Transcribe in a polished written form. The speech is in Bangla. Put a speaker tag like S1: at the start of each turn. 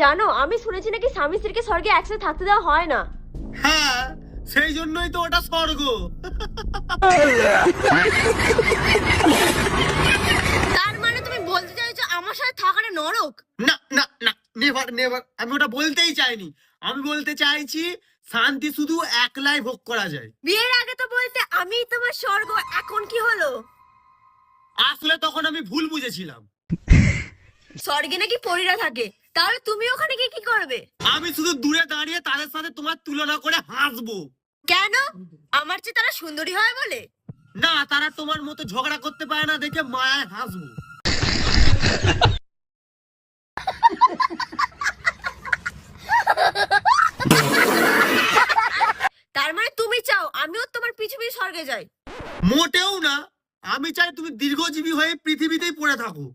S1: জানো আমি শুনেছি নাকি স্বামী স্ত্রীকে স্বর্গে একসাথে থাকতে দেওয়া হয় না।
S2: হ্যাঁ, সেই জন্যই তো ওটা স্বর্গ।
S1: তার মানে তুমি বলতে চাইছো আমার সাথে থাকাটা নরক?
S2: না না না, নেভার নেভার, আমি ওটা বলতেই চাইনি। আমি বলতে চাইছি শান্তি শুধু একলাই ভোগ করা যায়।
S1: বিয়ের আগে তো বলতে আমি তোমার স্বর্গ, এখন কি হলো?
S2: আসলে তখন আমি ভুল বুঝেছিলাম।
S1: স্বর্গে নাকি পরীরা থাকে, তাহলে তুমি ওখানে গিয়ে কি করবে?
S2: আমি শুধু দূরে দাঁড়িয়ে তাদের সাথে তোমার তুলনা করে হাসবো।
S1: কেন? আমার চেয়ে তারা সুন্দরী হয় বলে?
S2: না, তারা তোমার মতো ঝগড়া করতে পারে না দেখে মায়ায় হাসবো।
S1: তার মানে তুমি চাও আমিও তোমার পিছু পিছু স্বর্গে যাই?
S2: মোটেও না, আমি চাই তুমি দীর্ঘজীবী হয়ে পৃথিবীতেই পড়ে থাকো।